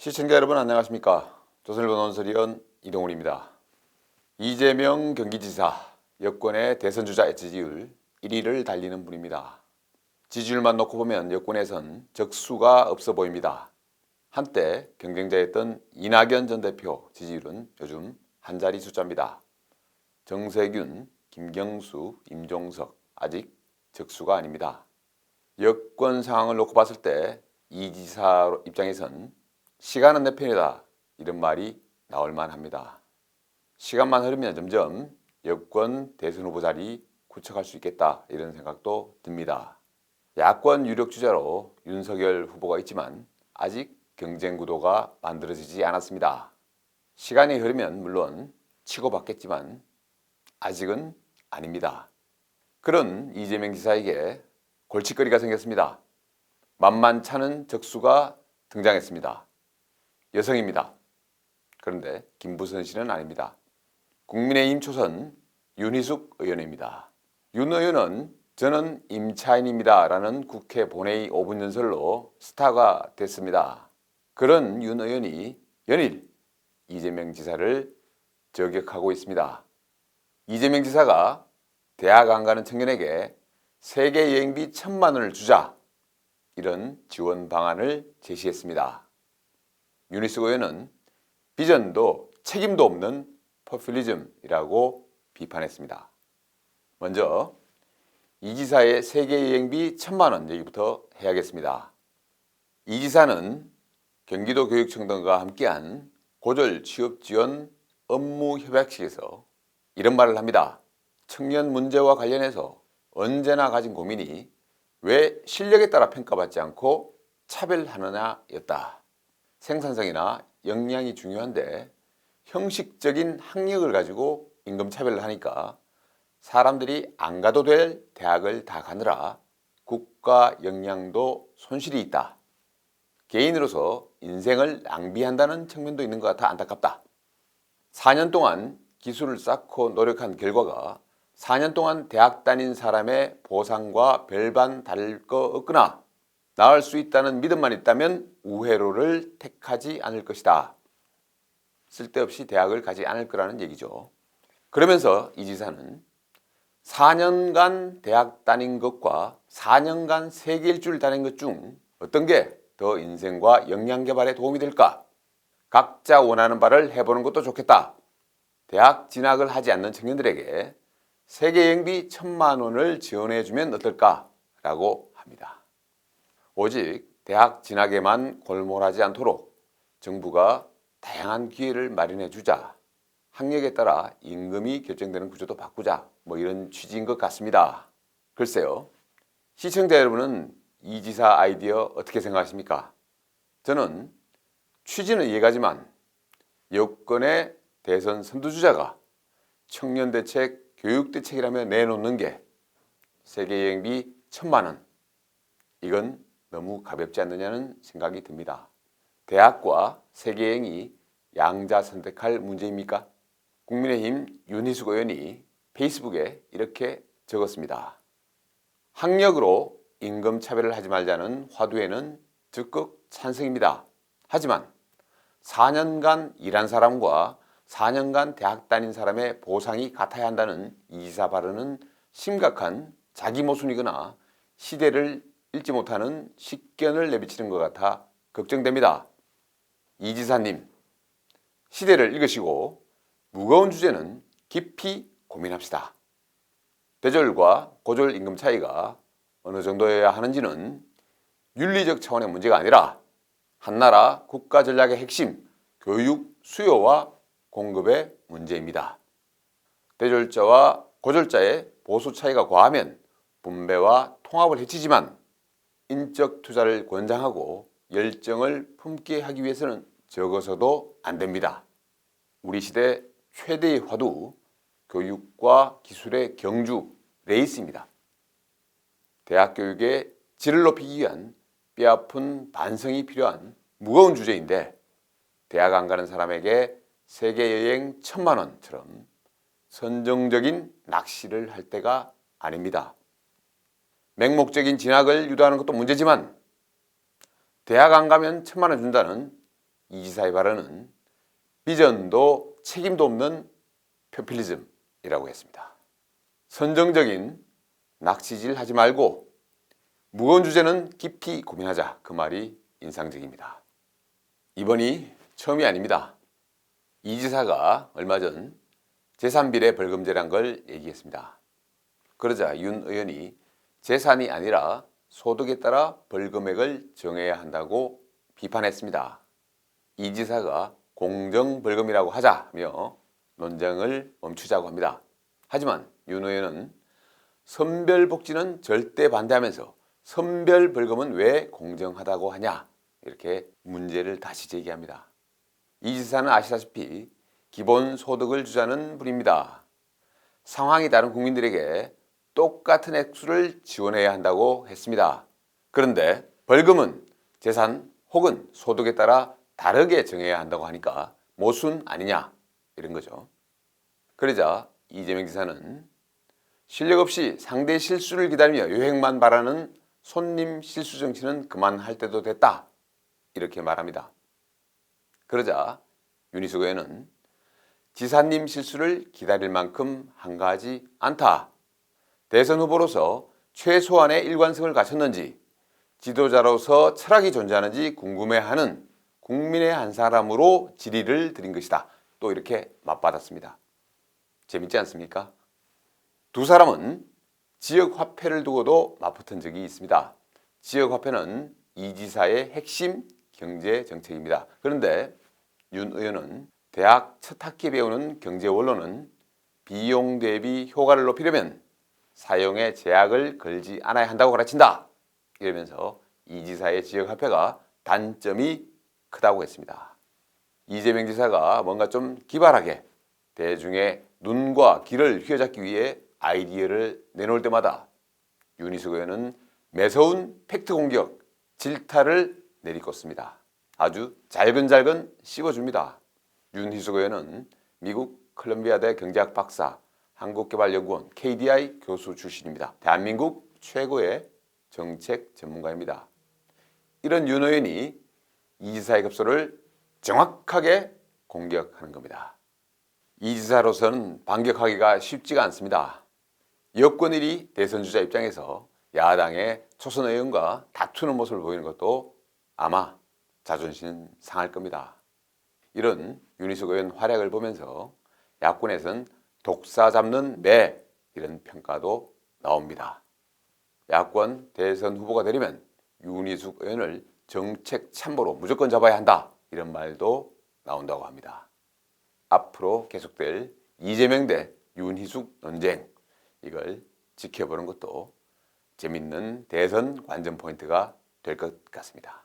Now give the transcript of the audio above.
시청자 여러분 안녕하십니까? 조선일보 논설위원 이동훈입니다. 이재명 경기지사 여권의 대선주자 지지율 1위를 달리는 분입니다. 지지율만 놓고 보면 여권에선 적수가 없어 보입니다. 한때 경쟁자였던 이낙연 전 대표 지지율은 요즘 한자리 숫자입니다. 정세균, 김경수, 임종석 아직 적수가 아닙니다. 여권 상황을 놓고 봤을 때 이 지사 입장에선 시간은 내 편이다 이런 말이 나올 만합니다. 시간만 흐르면 점점 여권 대선 후보 자리 구축할 수 있겠다 이런 생각도 듭니다. 야권 유력 주자로 윤석열 후보가 있지만 아직 경쟁 구도가 만들어지지 않았습니다. 시간이 흐르면 물론 치고받겠지만 아직은 아닙니다. 그런 이재명 지사에게 골칫거리가 생겼습니다. 만만찮은 적수가 등장했습니다. 여성입니다. 그런데 김부선 씨는 아닙니다. 국민의힘 초선 윤희숙 의원입니다. 윤 의원은 저는 임차인입니다 라는 국회 본회의 5분 연설로 스타가 됐습니다. 그런 윤 의원이 연일 이재명 지사를 저격하고 있습니다. 이재명 지사가 대학 안 가는 청년에게 세계 여행비 1,000만 원을 주자 이런 지원 방안을 제시했습니다. 윤희숙 의원은 비전도 책임도 없는 포퓰리즘이라고 비판했습니다. 먼저 이 지사의 세계 여행비 1,000만 원 얘기부터 해야겠습니다. 이 지사는 경기도교육청 등과 함께한 고졸 취업 지원 업무 협약식에서 이런 말을 합니다. 청년 문제와 관련해서 언제나 가진 고민이 왜 실력에 따라 평가받지 않고 차별하느냐였다. 생산성이나 역량이 중요한데 형식적인 학력을 가지고 임금차별을 하니까 사람들이 안 가도 될 대학을 다 가느라 국가 역량도 손실이 있다. 개인으로서 인생을 낭비한다는 측면도 있는 것 같아 안타깝다. 4년 동안 기술을 쌓고 노력한 결과가 4년 동안 대학 다닌 사람의 보상과 별반 다를 거 없거나 나을 수 있다는 믿음만 있다면 우회로를 택하지 않을 것이다. 쓸데없이 대학을 가지 않을 거라는 얘기죠. 그러면서 이 지사는 4년간 대학 다닌 것과 4년간 세계 일주를 다닌 것 중 어떤 게 더 인생과 역량 개발에 도움이 될까? 각자 원하는 바를 해보는 것도 좋겠다. 대학 진학을 하지 않는 청년들에게 세계 여행비 1,000만 원을 지원해주면 어떨까? 라고 합니다. 오직 대학 진학에만 골몰하지 않도록 정부가 다양한 기회를 마련해 주자. 학력에 따라 임금이 결정되는 구조도 바꾸자. 뭐 이런 취지인 것 같습니다. 글쎄요. 시청자 여러분은 이 지사 아이디어 어떻게 생각하십니까? 저는 취지는 이해가지만 여권의 대선 선두주자가 청년대책, 교육대책이라며 내놓는 게 세계여행비 1,000만 원. 이건 너무 가볍지 않느냐는 생각이 듭니다. 대학과 세계여행이 양자 선택할 문제입니까? 국민의힘 윤희숙 의원이 페이스북에 이렇게 적었습니다. 학력으로 임금 차별을 하지 말자는 화두에는 적극 찬성입니다. 하지만 4년간 일한 사람과 4년간 대학 다닌 사람의 보상이 같아야 한다는 이 지사 발언은 심각한 자기 모순이거나 시대를 읽지 못하는 식견을 내비치는 것 같아 걱정됩니다. 이 지사님, 시대를 읽으시고 무거운 주제는 깊이 고민합시다. 대졸과 고졸 임금 차이가 어느 정도여야 하는지는 윤리적 차원의 문제가 아니라 한나라 국가 전략의 핵심, 교육 수요와 공급의 문제입니다. 대졸자와 고졸자의 보수 차이가 과하면 분배와 통합을 해치지만 인적 투자를 권장하고 열정을 품게 하기 위해서는 적어서도 안 됩니다. 우리 시대 최대의 화두, 교육과 기술의 경주, 레이스입니다. 대학 교육의 질을 높이기 위한 뼈아픈 반성이 필요한 무거운 주제인데 대학 안 가는 사람에게 세계여행 1,000만 원처럼 선정적인 낚시를 할 때가 아닙니다. 맹목적인 진학을 유도하는 것도 문제지만 대학 안 가면 1,000만 원 준다는 이 지사의 발언은 비전도 책임도 없는 포퓰리즘이라고 했습니다. 선정적인 낚시질 하지 말고 무거운 주제는 깊이 고민하자, 그 말이 인상적입니다. 이번이 처음이 아닙니다. 이 지사가 얼마 전 재산비례 벌금제란 걸 얘기했습니다. 그러자 윤 의원이 재산이 아니라 소득에 따라 벌금액을 정해야 한다고 비판했습니다. 이 지사가 공정벌금이라고 하자며 논쟁을 멈추자고 합니다. 하지만 윤 의원은 선별복지는 절대 반대하면서 선별벌금은 왜 공정하다고 하냐, 이렇게 문제를 다시 제기합니다. 이 지사는 아시다시피 기본소득을 주자는 분입니다. 상황이 다른 국민들에게 똑같은 액수를 지원해야 한다고 했습니다. 그런데 벌금은 재산 혹은 소득에 따라 다르게 정해야 한다고 하니까 모순 아니냐, 이런 거죠. 그러자 이재명 지사는 실력 없이 상대 실수를 기다리며 요행만 바라는 손님 실수 정치는 그만할 때도 됐다, 이렇게 말합니다. 그러자 윤희숙 의원은 지사님 실수를 기다릴 만큼 한가하지 않다. 대선 후보로서 최소한의 일관성을 갖췄는지, 지도자로서 철학이 존재하는지 궁금해하는 국민의 한 사람으로 질의를 드린 것이다. 또 이렇게 맞받았습니다. 재밌지 않습니까? 두 사람은 지역 화폐를 두고도 맞붙은 적이 있습니다. 지역 화폐는 이 지사의 핵심 경제 정책입니다. 그런데 윤 의원은 대학 첫 학기에 배우는 경제 원론은 비용 대비 효과를 높이려면 사용에 제약을 걸지 않아야 한다고 가르친다, 이러면서 이 지사의 지역 화폐가 단점이 크다고 했습니다. 이재명 지사가 뭔가 좀 기발하게 대중의 눈과 귀를 휘어잡기 위해 아이디어를 내놓을 때마다 윤희숙 의원은 매서운 팩트 공격, 질타를 내리꽂습니다. 아주 잘근잘근 씹어줍니다. 윤희숙 의원은 미국 컬럼비아대 경제학 박사, 한국개발연구원 KDI 교수 출신입니다. 대한민국 최고의 정책 전문가입니다. 이런 윤 의원이 이 지사의 급소를 정확하게 공격하는 겁니다. 이 지사로서는 반격하기가 쉽지가 않습니다. 여권 1위 대선주자 입장에서 야당의 초선 의원과 다투는 모습을 보이는 것도 아마 자존심 상할 겁니다. 이런 윤희숙 의원 활약을 보면서 야권에선 독사 잡는 매, 이런 평가도 나옵니다. 야권 대선 후보가 되려면 윤희숙 의원을 정책 참모로 무조건 잡아야 한다, 이런 말도 나온다고 합니다. 앞으로 계속될 이재명 대 윤희숙 논쟁, 이걸 지켜보는 것도 재밌는 대선 관전 포인트가 될 것 같습니다.